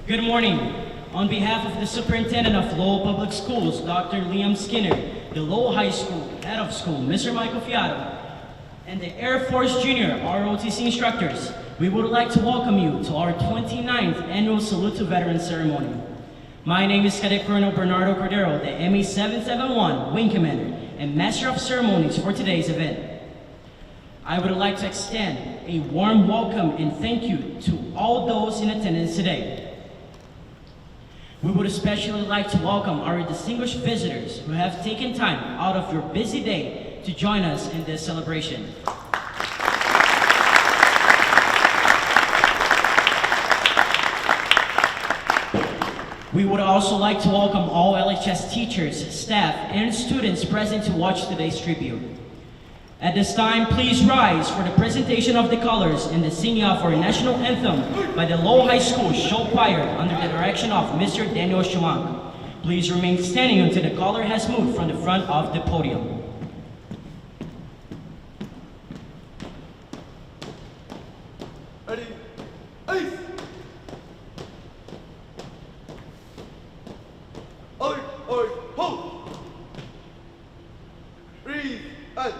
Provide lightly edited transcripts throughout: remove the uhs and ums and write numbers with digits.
Good morning. On behalf of the Superintendent of Lowell Public Schools, Dr. Liam Skinner, the Lowell High School Head of School, Mr. Michael Fiato, and the Air Force Junior ROTC instructors, we would like to welcome you to our 29th Annual Salute to Veterans Ceremony. My name is Cadet Colonel Bernardo Cordero, the ME 771 Wing Commander and Master of Ceremonies for today's event. I would like to extend a warm welcome and thank you to all those in attendance today. We would especially like to welcome our distinguished visitors who have taken time out of your busy day to join us in this celebration. We would also like to welcome all LHS teachers, staff, and students present to watch today's tribute. At this time, please rise for the presentation of the colors and the singing of our national anthem by the Lowell High School Show Choir under the direction of Mr. Daniel Shumank. Please remain standing until the color has moved from the front of the podium. Ready? Ice! Oi, oi, ho! Breathe and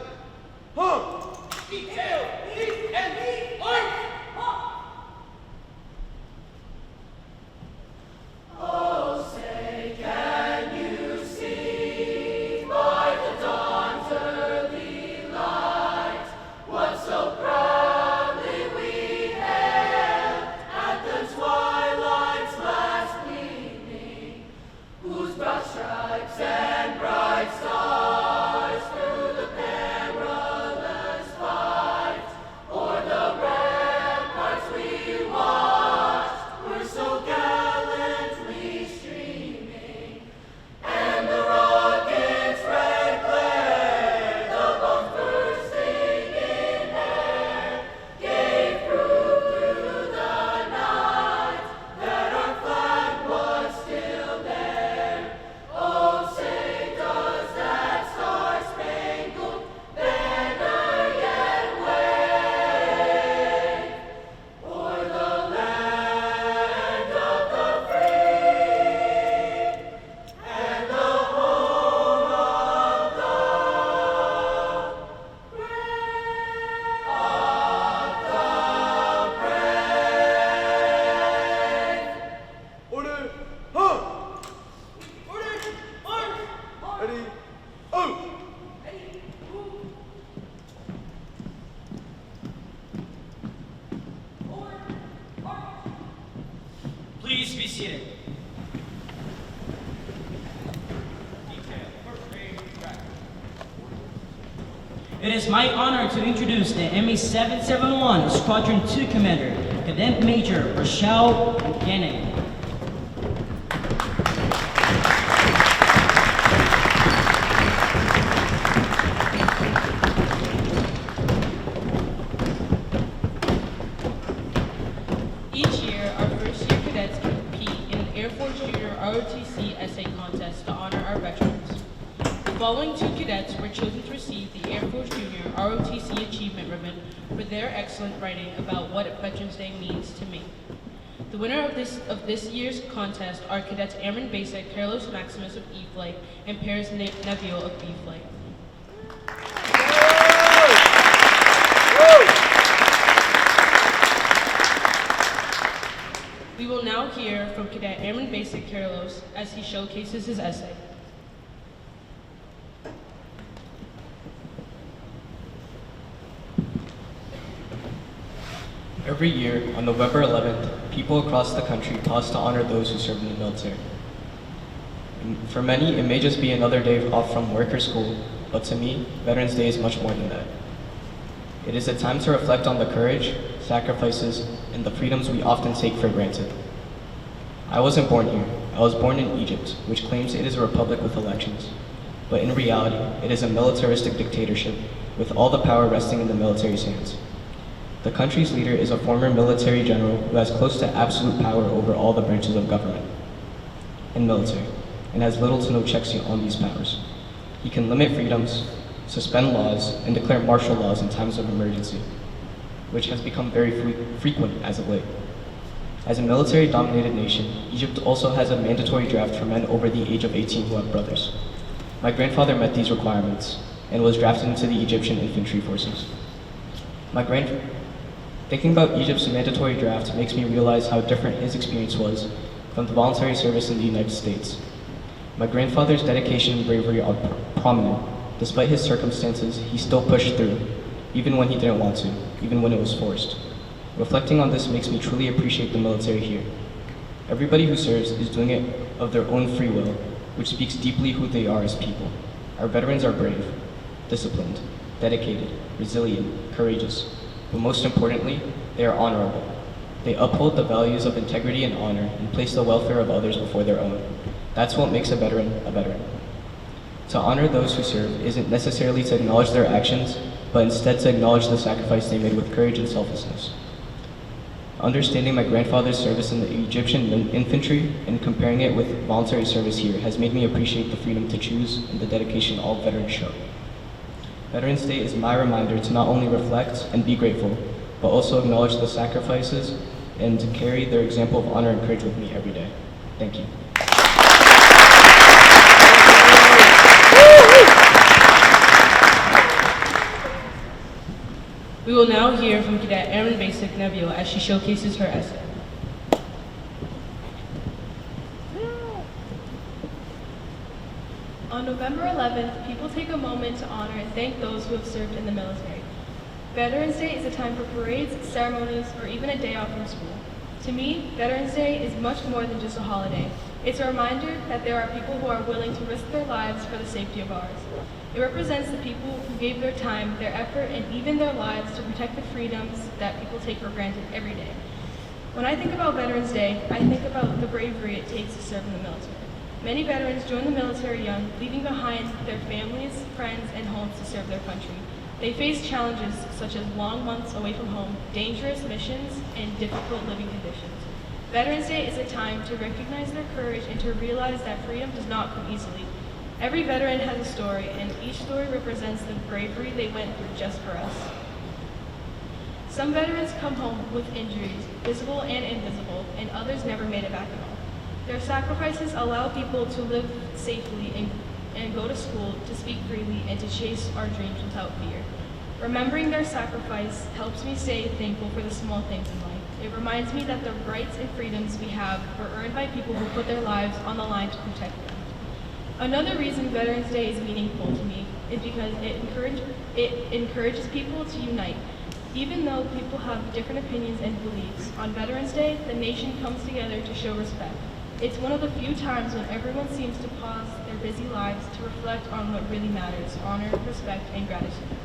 hum! Detail, lead, and lead, arms! Oh, say, can you see by the dawn's early light what so proudly we hailed at the twilight's last gleaming, whose broad stripes and bright stars through the perilous fight o'er the ramparts we watched were so gallantly streaming, and the rocket's red glare, the bombs bursting in air, gave proof through the night that our flag was still there. Oh, say does that star-spangled banner yet wave o'er the land of the free and the home of the Order, hum! Order, arms! Ready? Oh! Ready, move! Forward, march! Please be seated. It is my honor to introduce the ME 771 Squadron 2 Commander, Cadet Major Rochelle Buchanan. Each year, our first-year cadets compete in an Air Force Junior ROTC essay contest to honor our veterans. The following two cadets were chosen to receive the Air Force Junior ROTC Achievement Ribbon for their excellent writing about what Veterans Day means to me. The winner of this year's contest are Cadets Airman Basic Carlos Maximus of E Flight and Paris Neville of B Flight. We will now hear from Cadet Airman Basic Carlos as he showcases his essay. Every year, on November 11th, people across the country pause to honor those who serve in the military. And for many, it may just be another day off from work or school, but to me, Veterans Day is much more than that. It is a time to reflect on the courage, sacrifices, and the freedoms we often take for granted. I wasn't born here. I was born in Egypt, which claims it is a republic with elections. But in reality, it is a militaristic dictatorship, with all the power resting in the military's hands. The country's leader is a former military general who has close to absolute power over all the branches of government and military, and has little to no checks on these powers. He can limit freedoms, suspend laws, and declare martial laws in times of emergency, which has become very frequent as of late. As a military-dominated nation, Egypt also has a mandatory draft for men over the age of 18 who have brothers. My grandfather met these requirements and was drafted into the Egyptian infantry forces. Thinking about Egypt's mandatory draft makes me realize how different his experience was from the voluntary service in the United States. My grandfather's dedication and bravery are prominent. Despite his circumstances, he still pushed through, even when he didn't want to, even when it was forced. Reflecting on this makes me truly appreciate the military here. Everybody who serves is doing it of their own free will, which speaks deeply who they are as people. Our veterans are brave, disciplined, dedicated, resilient, courageous, but most importantly, they are honorable. They uphold the values of integrity and honor and place the welfare of others before their own. That's what makes a veteran a veteran. To honor those who serve isn't necessarily to acknowledge their actions, but instead to acknowledge the sacrifice they made with courage and selflessness. Understanding my grandfather's service in the Egyptian infantry and comparing it with voluntary service here has made me appreciate the freedom to choose and the dedication all veterans show. Veterans Day is my reminder to not only reflect and be grateful, but also acknowledge the sacrifices and to carry their example of honor and courage with me every day. Thank you. We will now hear from Cadet Airman Basic Nebula as she showcases her essay. On November 11th, people take a moment to honor and thank those who have served in the military. Veterans Day is a time for parades, ceremonies, or even a day off from school. To me, Veterans Day is much more than just a holiday. It's a reminder that there are people who are willing to risk their lives for the safety of ours. It represents the people who gave their time, their effort, and even their lives to protect the freedoms that people take for granted every day. When I think about Veterans Day, I think about the bravery it takes to serve in the military. Many veterans join the military young, leaving behind their families, friends, and homes to serve their country. They face challenges such as long months away from home, dangerous missions, and difficult living conditions. Veterans Day is a time to recognize their courage and to realize that freedom does not come easily. Every veteran has a story, and each story represents the bravery they went through just for us. Some veterans come home with injuries, visible and invisible, and others never made it back at all. Their sacrifices allow people to live safely and go to school, to speak freely, and to chase our dreams without fear. Remembering their sacrifice helps me stay thankful for the small things in life. It reminds me that the rights and freedoms we have were earned by people who put their lives on the line to protect them. Another reason Veterans Day is meaningful to me is because it encourages people to unite. Even though people have different opinions and beliefs, on Veterans Day, the nation comes together to show respect. It's one of the few times when everyone seems to pause their busy lives to reflect on what really matters: honor, respect, and gratitude.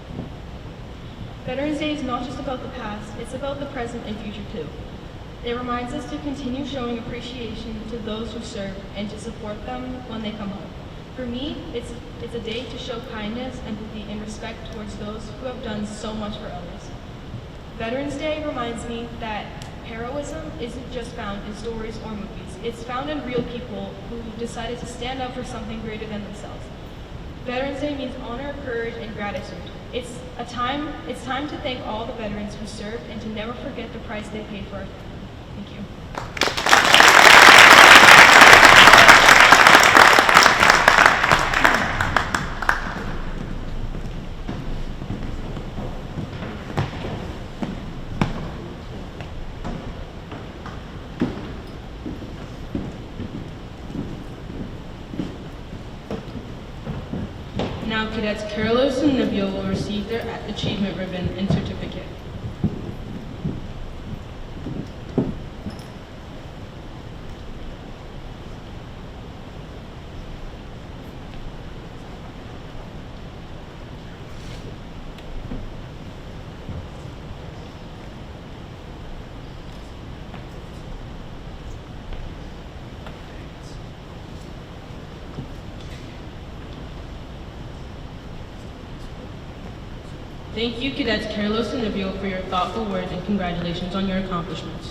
Veterans Day is not just about the past, it's about the present and future too. It reminds us to continue showing appreciation to those who serve and to support them when they come home. For me, it's a day to show kindness, empathy, and respect towards those who have done so much for others. Veterans Day reminds me that heroism isn't just found in stories or movies. It's found in real people who decided to stand up for something greater than themselves. Veterans Day means honor, courage, and gratitude. It's time to thank all the veterans who served and to never forget the price they paid for our freedom. Thank you. Now, Cadets Carlos and Nabeel will receive their achievement ribbon and certificate. Thank you, Cadets Carlos and Nabeel, for your thoughtful words and congratulations on your accomplishments.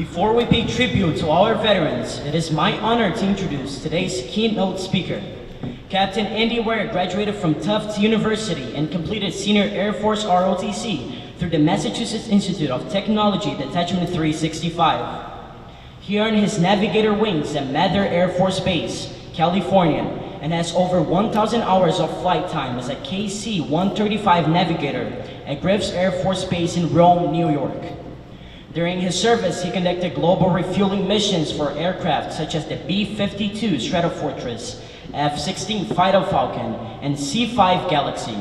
Before we pay tribute to all our veterans, it is my honor to introduce today's keynote speaker. Captain Andy Ware graduated from Tufts University and completed Senior Air Force ROTC through the Massachusetts Institute of Technology Detachment 365. He earned his navigator wings at Mather Air Force Base, California, and has over 1,000 hours of flight time as a KC-135 navigator at Griff's Air Force Base in Rome, New York. During his service, he conducted global refueling missions for aircraft such as the B-52 Stratofortress, F-16 Fighter Falcon, and C-5 Galaxy.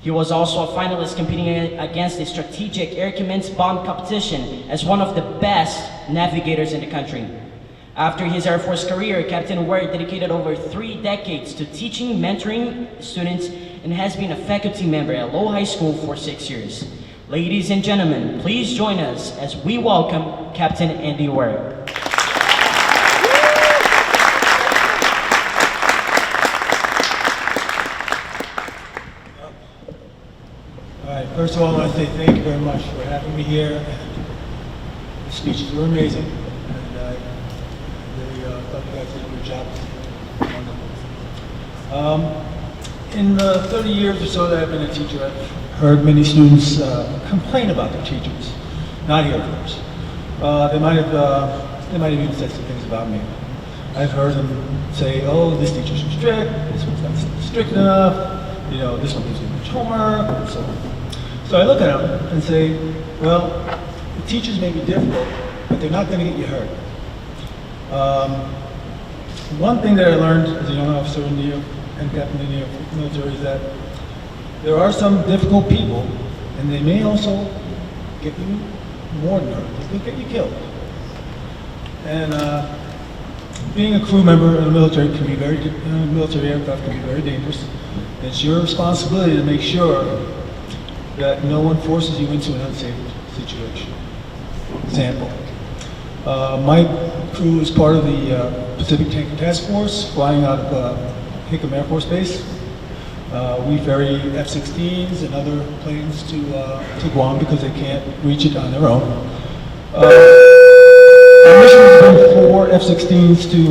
He was also a finalist competing against the Strategic Air Command Bomb competition as one of the best navigators in the country. After his Air Force career, Captain Ware dedicated over 3 decades to teaching, mentoring students, and has been a faculty member at Lowell High School for 6 years. Ladies and gentlemen, please join us as we welcome Captain Andy Ware. All right, first of all, I want to say thank you very much for having me here. The speeches were amazing, and I really thought you guys did a good job. Wonderful. In the 30 years or so that I've been a teacher, I've heard many students complain about their teachers, not here, of course. They might have even said some things about me. I've heard them say, "Oh, this teacher's too strict. This one's not strict enough. You know, this one gives too much homework," and so on. So I look at them and say, "Well, the teachers may be difficult, but they're not going to get you hurt." One thing that I learned as a young officer in the and captain in the military is that there are some difficult people, and they may also get you more than hurt. They could get you killed. And being a crew member in the military can be military aircraft can be very dangerous. It's your responsibility to make sure that no one forces you into an unsafe situation. Example. My crew is part of the Pacific Tanker Task Force, flying out of Hickam Air Force Base. We ferry F-16s and other planes to Guam because they can't reach it on their own. Our mission has been 4 F-16s to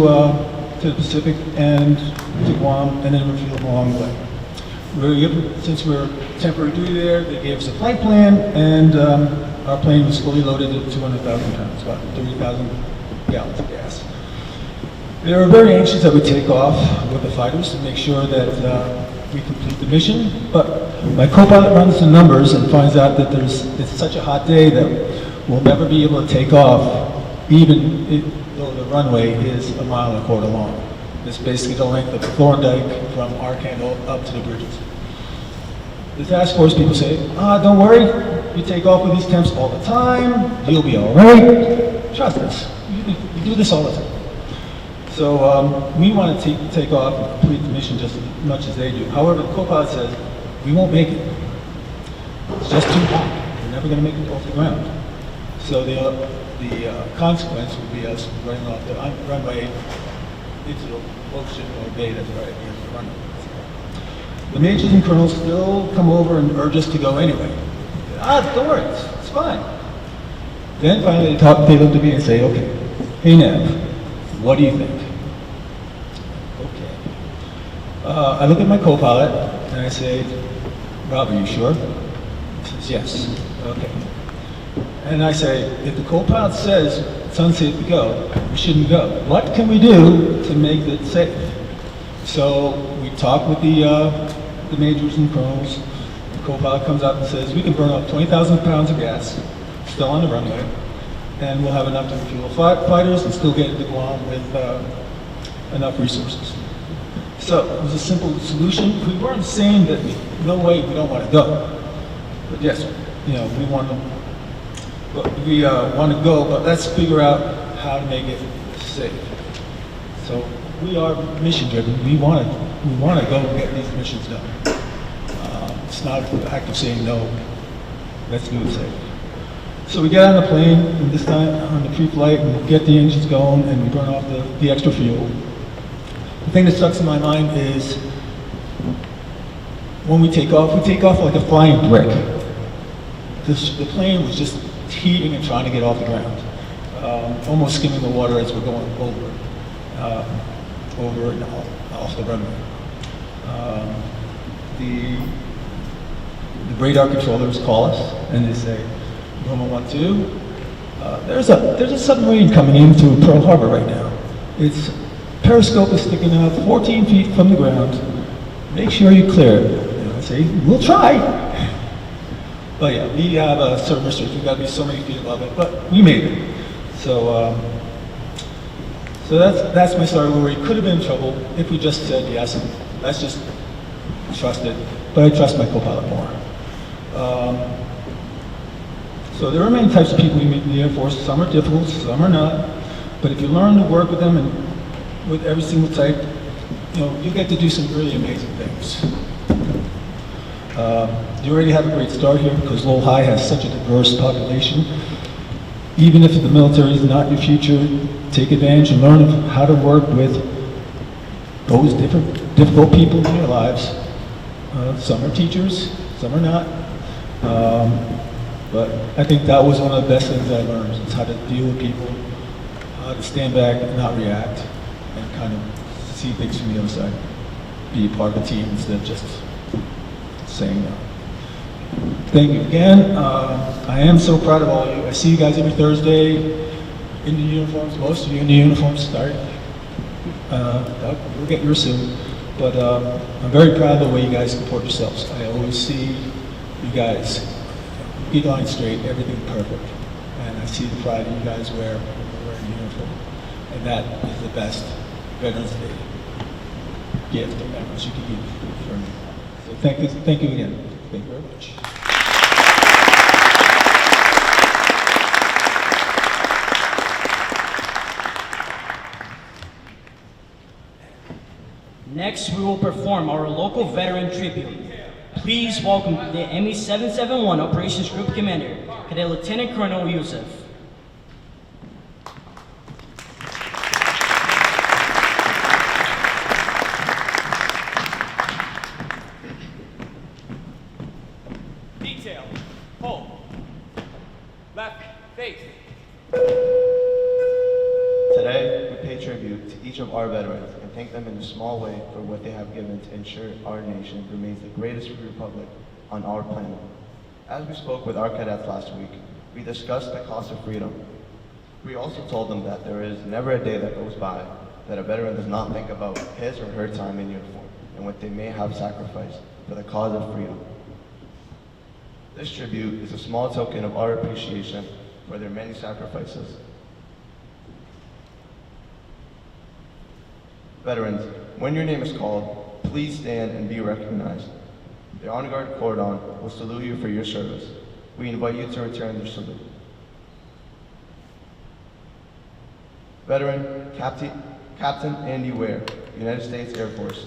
the Pacific and to Guam, and then refuel along the way. Since we're temporary duty there, they gave us a flight plan, and our plane was fully loaded at 200,000 pounds, about 30,000 gallons of gas. They were very anxious that we take off with the fighters to make sure that we complete the mission, but my co-pilot runs the numbers and finds out that it's such a hot day that we'll never be able to take off, even though the runway is 1.25 miles long. It's basically the length of the Thorndike from Arcandle up to the bridges. The task force people say, "Don't worry, you take off with these temps all the time, you'll be all right. Trust us, you do this all the time." So we want to take off and complete the mission just as much as they do. However, the co-pilot says, "We won't make it. It's just too hot. We're never going to make it off the ground." So the consequence would be us running off the runway into the ocean or bay that's right against the runway. The majors and colonels still come over and urge us to go anyway. Don't worry, it's fine. Then finally they look to me and say, "Okay, hey Nev, what do you think?" I look at my co-pilot and I say, "Rob, are you sure?" He says, "Yes." "Okay." And I say, "If the co-pilot says it's unsafe to go, we shouldn't go. What can we do to make it safe?" So we talk with the majors and colonels. The co-pilot comes out and says, "We can burn up 20,000 pounds of gas, still on the runway, and we'll have enough to fuel fighters and still get into Guam with enough resources." So it was a simple solution. We weren't saying that no way we don't want to go, but yes, we want to go, but let's figure out how to make it safe. So we are mission driven. We want to go and get these missions done. It's not an act of saying no. Let's do it safe. So we get on the plane, and this time on the pre-flight, and we get the engines going, and we burn off the extra fuel. The thing that sticks in my mind is when we take off like a flying brick. The plane was just heaving and trying to get off the ground. almost skimming the water as we're going over and off the runway. The radar controllers call us and they say, Loma 1-2, there's a submarine coming into Pearl Harbor right now. Its periscope is sticking out 14 feet from the ground. Make sure you clear it. And I say, we'll try. But yeah, we have a certain restriction. We've got to be so many feet above it, but we made it. So that's my story where we could have been in trouble if we just said yes. Let's just trust it. But I trust my co-pilot more. So there are many types of people you meet in the Air Force. Some are difficult, some are not. But if you learn to work with them and with every single type, you get to do some really amazing things. You already have a great start here because Lowell High has such a diverse population. Even if the military is not your future, take advantage and learn how to work with those difficult people in your lives. Some are teachers, some are not. But I think that was one of the best things I learned, is how to deal with people, how to stand back and not react, and kind of see things from the other side. Be a part of the team instead of just saying no. Thank you again. I am so proud of all of you. I see you guys every Thursday in the uniforms, most of you in the uniforms. Sorry. We'll get yours soon. But I'm very proud of the way you guys comport yourselves. I always see you guys keep going straight, everything perfect. And I see the pride you guys wear when you're wearing a uniform. And that is the best Veterans Day gift or memories you can give for me. So thank you again. Thank you very much. Next, we will perform our local veteran tribute. Please welcome the ME 771 Operations Group Commander, Cadet Lieutenant Colonel Yusuf. Detail. Hold. Left. Face. Today, we pay tribute to each of our veterans and thank them in a small way for what they have given to ensure our nation remains the greatest free republic on our planet. As we spoke with our cadets last week, we discussed the cost of freedom. We also told them that there is never a day that goes by that a veteran does not think about his or her time in uniform and what they may have sacrificed for the cause of freedom. This tribute is a small token of our appreciation for their many sacrifices. Veterans, when your name is called, please stand and be recognized. The Honor Guard Cordon will salute you for your service. We invite you to return their salute. Veteran Captain Andy Ware, United States Air Force.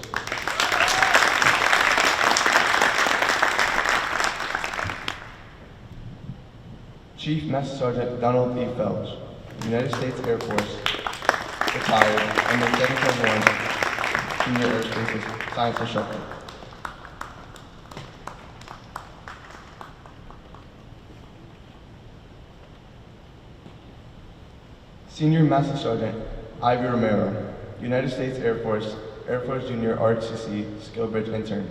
Chief Master Sergeant Donald E. Felch, United States Air Force, retired, and then 771 Junior Aerospace Science Instructor. Senior Master Sergeant Ivy Romero, United States Air Force Junior RTC Skill Bridge Intern.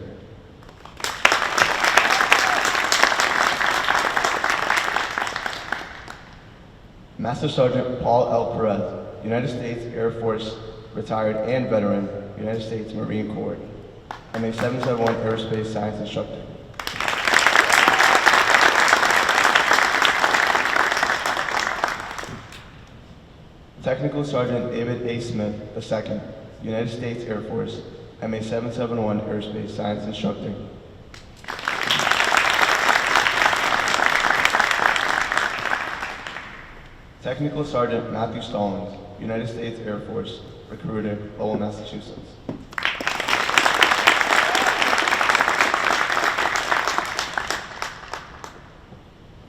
Master Sergeant Paul L. Perez, United States Air Force, retired and veteran, United States Marine Corps, MA 771 Aerospace Science Instructor. Technical Sergeant David A. Smith II, United States Air Force, MA 771 Aerospace Science Instructor. Technical Sergeant Matthew Stallings, United States Air Force, recruiter, Lowell, Massachusetts.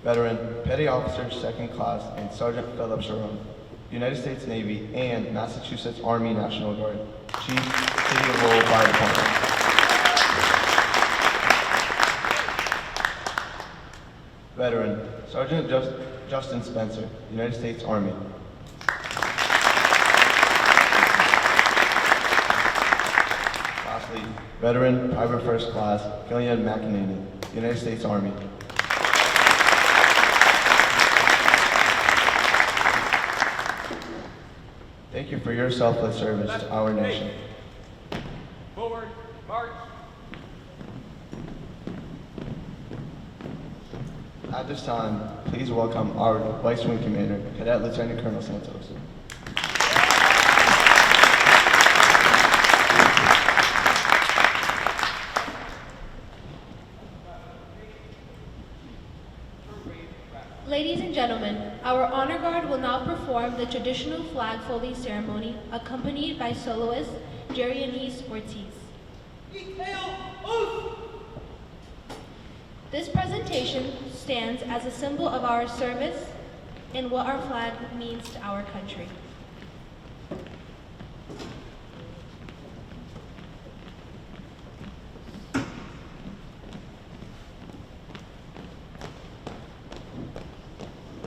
Veteran, Petty Officer, 2nd Class, and Sergeant Philip Sharon, United States Navy and Massachusetts Army National Guard, Chief, City of Lowell Fire Department. Veteran, Sergeant Justin Spencer, United States Army. Lastly, veteran Private First Class Killian McEnany, United States Army. Thank you for your selfless service to our nation. Forward, march. At this time, please welcome our Vice Wing Commander, Cadet Lieutenant Colonel Santos. Ladies and gentlemen, our honor guard will now perform the traditional flag folding ceremony accompanied by soloist Jerry Anise Ortiz. Detail, oath! This presentation stands as a symbol of our service and what our flag means to our country.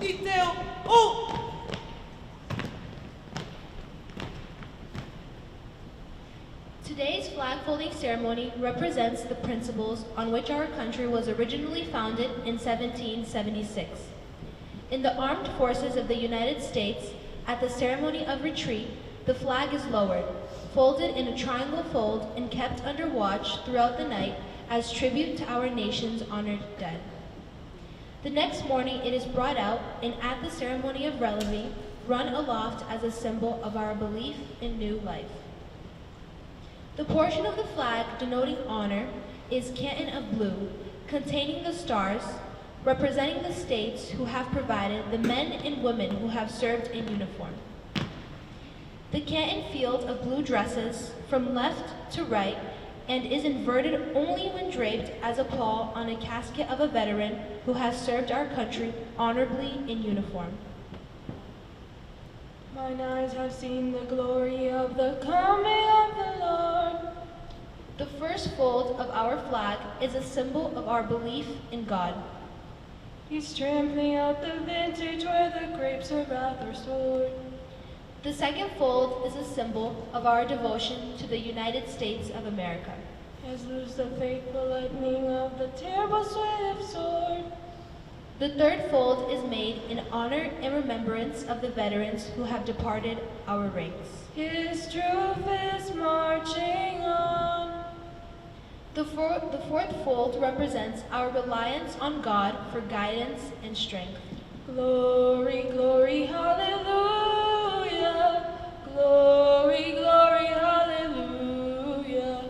Detail, oath! Today's flag folding ceremony represents the principles on which our country was originally founded in 1776. In the armed forces of the United States, at the ceremony of retreat, the flag is lowered, folded in a triangle fold, and kept under watch throughout the night as tribute to our nation's honored dead. The next morning it is brought out and at the ceremony of relevee, run aloft as a symbol of our belief in new life. The portion of the flag denoting honor is canton of blue, containing the stars, representing the states who have provided the men and women who have served in uniform. The canton field of blue dresses from left to right and is inverted only when draped as a pall on a casket of a veteran who has served our country honorably in uniform. Mine eyes have seen the glory of the coming of the Lord. The first fold of our flag is a symbol of our belief in God. He's trampling out the vintage where the grapes of wrath are stored. The second fold is a symbol of our devotion to the United States of America. Has loosed the faithful lightning of the terrible swift sword. The third fold is made in honor and remembrance of the veterans who have departed our ranks. His truth is marching on. The fourth fold represents our reliance on God for guidance and strength. Glory, glory, hallelujah. Glory, glory, hallelujah.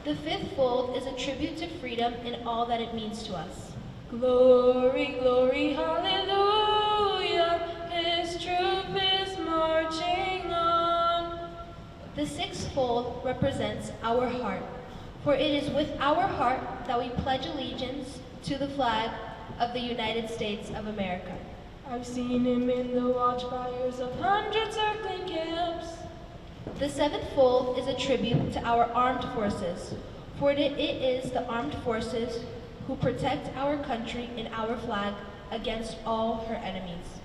The fifth fold is a tribute to freedom and all that it means to us. Glory, glory, hallelujah. His truth is marching on. The sixth fold represents our heart, for it is with our heart that we pledge allegiance to the flag of the United States of America. I've seen him in the watchfires of 100 circling camps. The seventh fold is a tribute to our armed forces, for it is the armed forces who protect our country and our flag against all her enemies.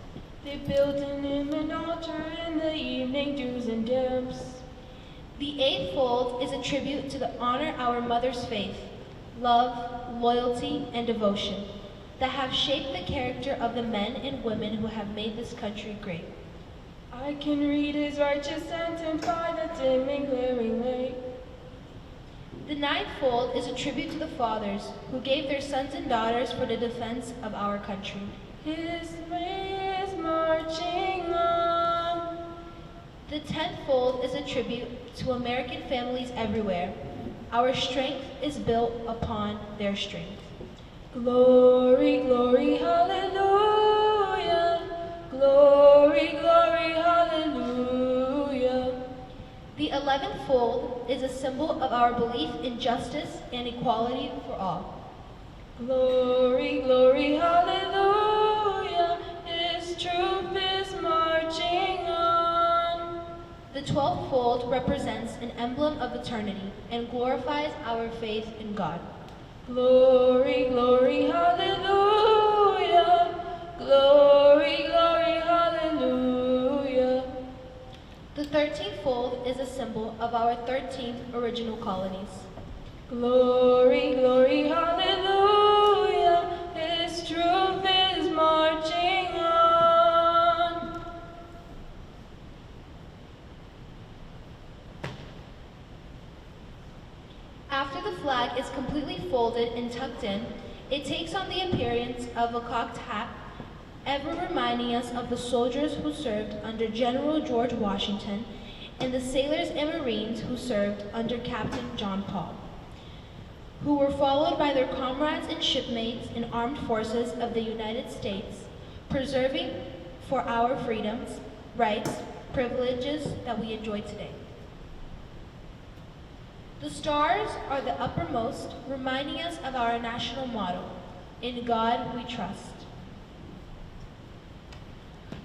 They built in him an altar in the evening dews and damps. The eighth fold is a tribute to honor our mother's faith, love, loyalty, and devotion that have shaped the character of the men and women who have made this country great. I can read his righteous sentence by the dim and glaring light. The ninth fold is a tribute to the fathers who gave their sons and daughters for the defense of our country. His way is marching on. The 10th fold is a tribute to American families everywhere. Our strength is built upon their strength. Glory, glory, hallelujah. Glory, glory, hallelujah. The 11th fold is a symbol of our belief in justice and equality for all. Glory, glory, hallelujah. His truth is marching on. The 12th fold represents an emblem of eternity and glorifies our faith in God. Glory, glory, hallelujah. Glory, glory, hallelujah. The 13th fold is a symbol of our 13 original colonies. Glory, glory, hallelujah. His truth is marching on. After the flag is completely folded and tucked in, it takes on the appearance of a cocked hat, ever reminding us of the soldiers who served under General George Washington and the sailors and Marines who served under Captain John Paul, who were followed by their comrades and shipmates in armed forces of the United States, preserving for our freedoms, rights, privileges that we enjoy today. The stars are the uppermost, reminding us of our national motto, "In God we trust."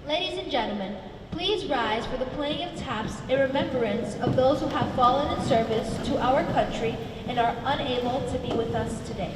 Ladies and gentlemen, please rise for the playing of taps in remembrance of those who have fallen in service to our country and are unable to be with us today.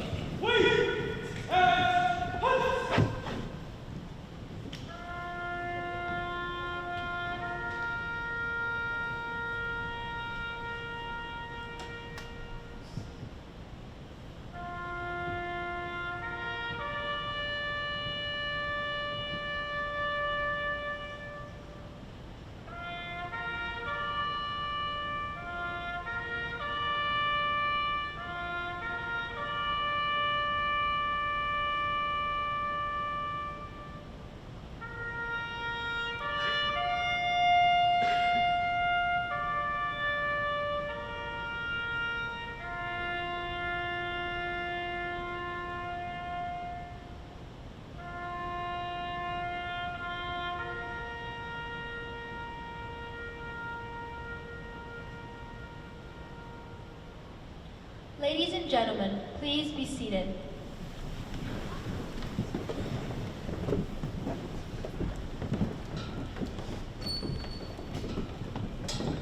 Ladies and gentlemen, please be seated.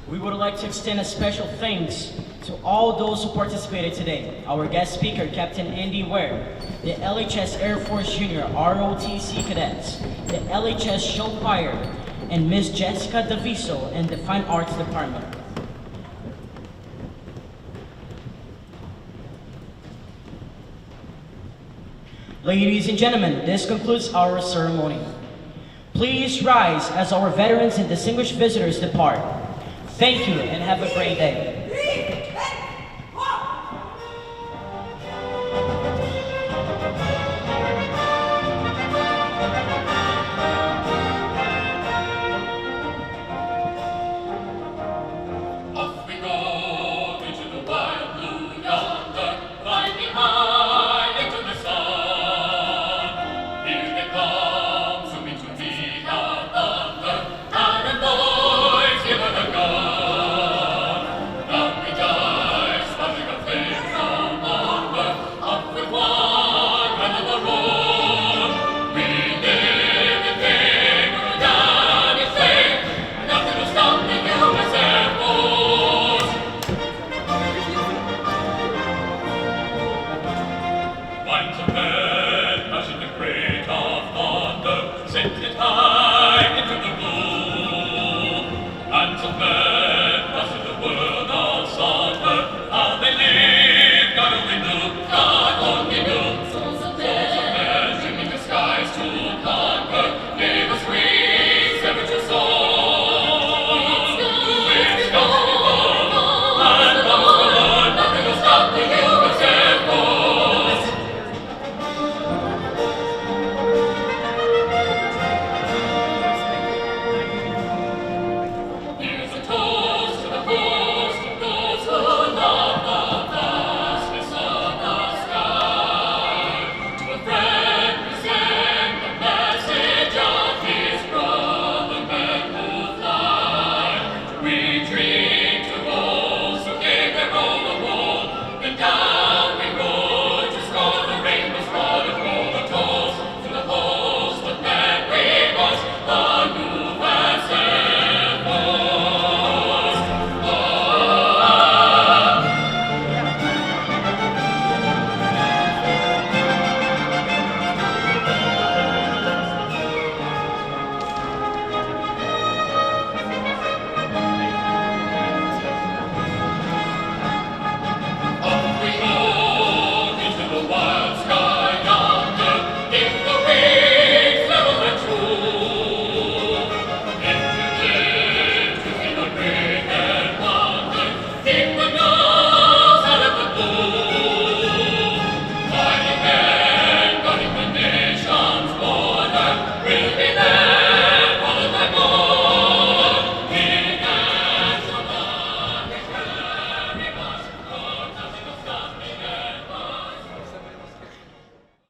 We would like to extend a special thanks to all those who participated today. Our guest speaker, Captain Andy Ware, the LHS Air Force Junior ROTC cadets, the LHS Show Choir, and Miss Jessica Daviso and the Fine Arts Department. Ladies and gentlemen, this concludes our ceremony. Please rise as our veterans and distinguished visitors depart. Thank you and have a great day.